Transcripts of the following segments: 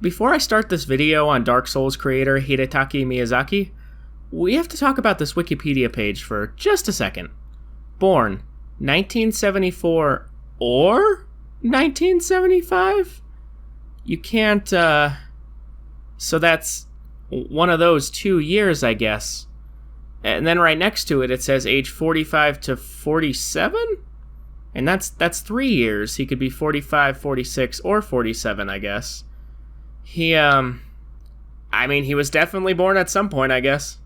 Before I start this video on Dark Souls creator Hidetaka Miyazaki, we have to talk about this Wikipedia page for just a second. Born 1974 or 1975? You can't, so that's one of those 2 years, I guess. And then right next to it, it says age 45 to 47? And that's 3 years. He could be 45, 46, or 47, I guess. He was definitely born at some point, I guess.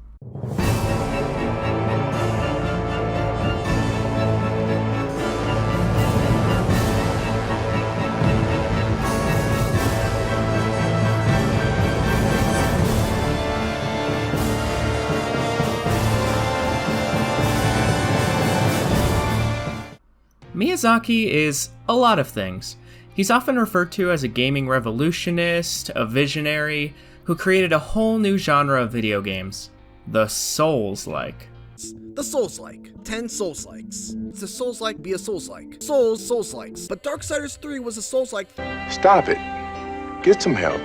Miyazaki is a lot of things. He's often referred to as a gaming revolutionist, a visionary, who created a whole new genre of video games, the Souls-like. The Souls-like. 10 Souls-likes. It's a Souls-like be a Souls-like. Souls-likes. But Darksiders 3 was a Souls-like. Stop it. Get some help.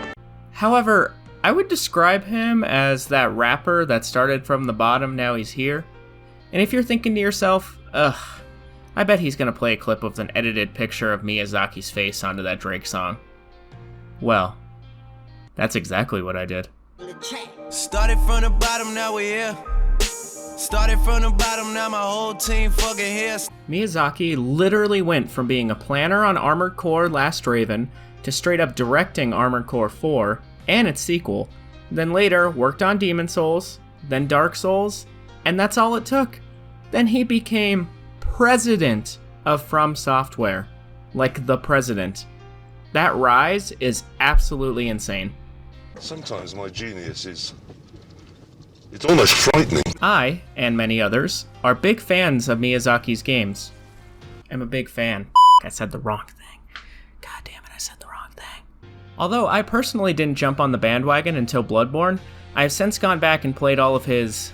However, I would describe him as that rapper that started from the bottom, now he's here. And if you're thinking to yourself, I bet he's gonna play a clip of an edited picture of Miyazaki's face onto that Drake song. Well, that's exactly what I did. Started from the bottom, now we're here. Started from the bottom, now my whole team fucking here. Miyazaki literally went from being a planner on Armored Core Last Raven to straight up directing Armored Core 4 and its sequel, then later worked on Demon Souls, then Dark Souls, and that's all it took. Then he became president of From Software, like the president. That rise is absolutely insane. Sometimes my genius is... it's almost frightening. I, and many others, are big fans of Miyazaki's games. I'm a big fan. I said the wrong thing. God damn it, I said the wrong thing. Although I personally didn't jump on the bandwagon until Bloodborne, I have since gone back and played all of his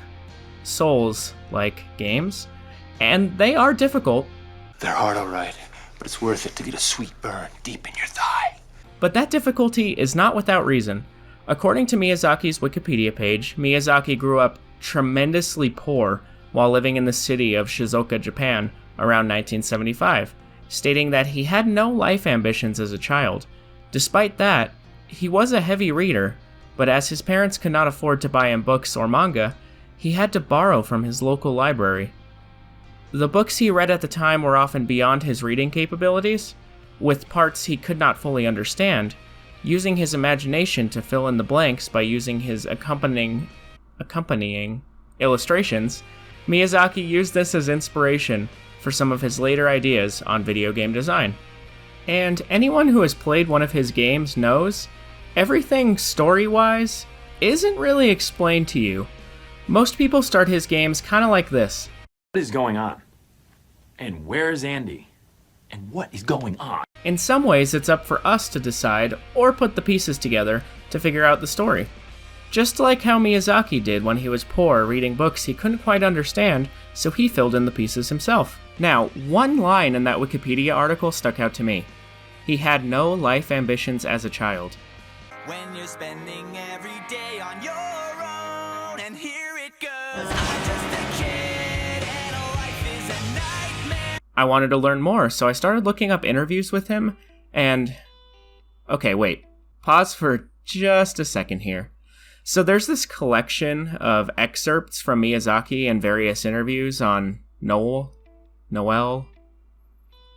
Souls-like games, and they are difficult. They're hard, alright, but it's worth it to get a sweet burn deep in your thigh. But that difficulty is not without reason. According to Miyazaki's Wikipedia page, Miyazaki grew up tremendously poor while living in the city of Shizuoka, Japan, around 1975, stating that he had no life ambitions as a child. Despite that, he was a heavy reader, but as his parents could not afford to buy him books or manga, he had to borrow from his local library. The books he read at the time were often beyond his reading capabilities, with parts he could not fully understand, using his imagination to fill in the blanks by using his accompanying illustrations. Miyazaki used this as inspiration for some of his later ideas on video game design. And anyone who has played one of his games knows, everything story-wise isn't really explained to you. Most people start his games kinda like this. What is going on? And where's Andy? And what is going on? In some ways, it's up for us to decide or put the pieces together to figure out the story. Just like how Miyazaki did when he was poor reading books he couldn't quite understand, so he filled in the pieces himself. Now, one line in that Wikipedia article stuck out to me. He had no life ambitions as a child. When you're spending every day on your own, and here it goes. I'm just a kid, and life is a nightmare. I wanted to learn more, so I started looking up interviews with him, and... Okay, wait. Pause for just a second here. So there's this collection of excerpts from Miyazaki and various interviews on Noel,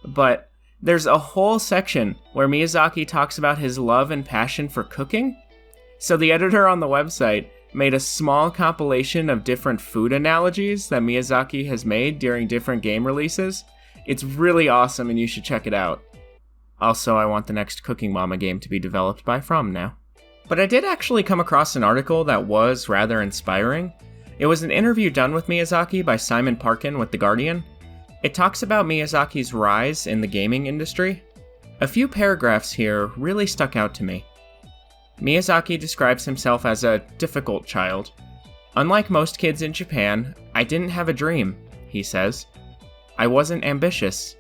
but there's a whole section where Miyazaki talks about his love and passion for cooking. So the editor on the website made a small compilation of different food analogies that Miyazaki has made during different game releases. It's really awesome and you should check it out. Also, I want the next Cooking Mama game to be developed by From now. But I did actually come across an article that was rather inspiring. It was an interview done with Miyazaki by Simon Parkin with The Guardian. It talks about Miyazaki's rise in the gaming industry. A few paragraphs here really stuck out to me. Miyazaki describes himself as a difficult child. Unlike most kids in Japan, I didn't have a dream, he says. I wasn't ambitious.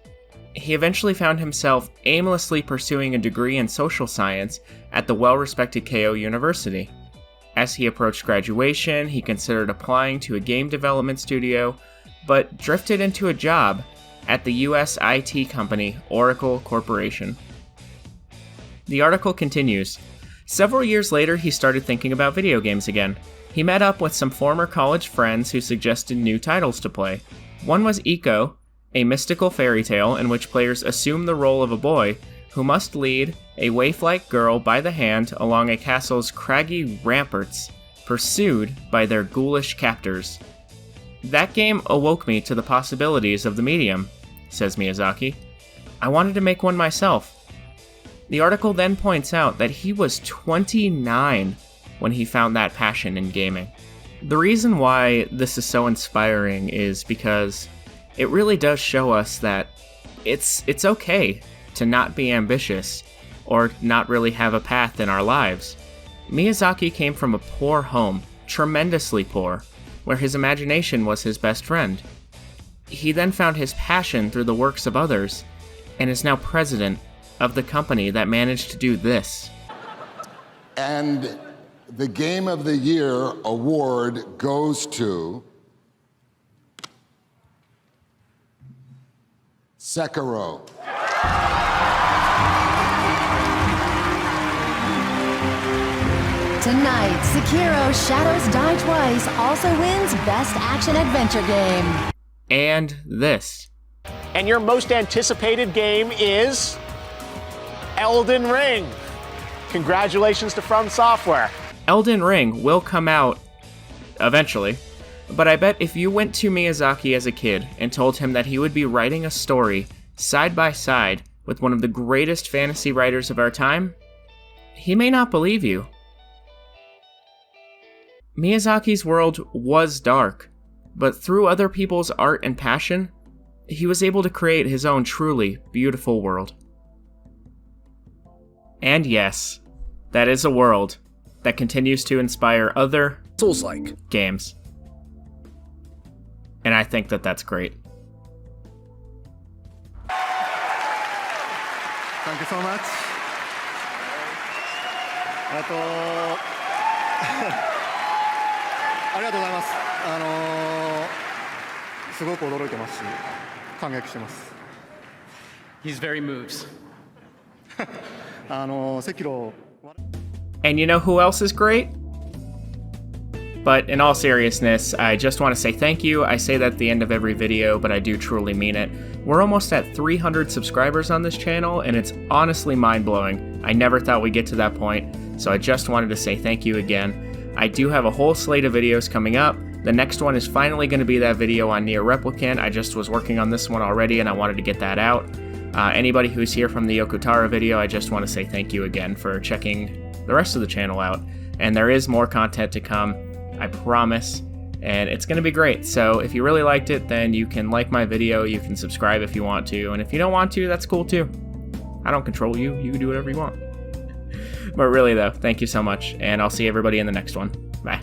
He eventually found himself aimlessly pursuing a degree in social science at the well-respected Keio University. As he approached graduation, he considered applying to a game development studio, but drifted into a job at the US IT company Oracle Corporation. The article continues. Several years later, he started thinking about video games again. He met up with some former college friends who suggested new titles to play. One was Ico, a mystical fairy tale in which players assume the role of a boy who must lead a waif-like girl by the hand along a castle's craggy ramparts, pursued by their ghoulish captors. That game awoke me to the possibilities of the medium, says Miyazaki. I wanted to make one myself. The article then points out that he was 29 when he found that passion in gaming. The reason why this is so inspiring is because it really does show us that it's okay to not be ambitious or not really have a path in our lives. Miyazaki came from a poor home, tremendously poor, where his imagination was his best friend. He then found his passion through the works of others, and is now president of the company that managed to do this. And the Game of the Year award goes to Sekiro. Tonight, Sekiro Shadows Die Twice also wins Best Action Adventure Game. And this. And your most anticipated game is Elden Ring. Congratulations to From Software. Elden Ring will come out eventually, but I bet if you went to Miyazaki as a kid and told him that he would be writing a story side by side with one of the greatest fantasy writers of our time, he may not believe you. Miyazaki's world was dark, but through other people's art and passion, he was able to create his own truly beautiful world. And yes, that is a world that continues to inspire other Souls-like games. And I think that that's great. Thank you so much. ありがとうございます。すごく驚いてますし、感激してます。He's very moved. 赤炉 And you know who else is great? But in all seriousness, I just want to say thank you. I say that at the end of every video, but I do truly mean it. We're almost at 300 subscribers on this channel, and it's honestly mind-blowing. I never thought we'd get to that point, so I just wanted to say thank you again. I do have a whole slate of videos coming up. The next one is finally going to be that video on Nier Replicant. I just was working on this one already, and I wanted to get that out. Anybody who's here from the Yokotaro video, I just want to say thank you again for checking the rest of the channel out. And there is more content to come, I promise, and it's going to be great. So if you really liked it, then you can like my video, you can subscribe if you want to, and if you don't want to, that's cool too. I don't control you, you can do whatever you want. But really though, thank you so much, and I'll see everybody in the next one. Bye.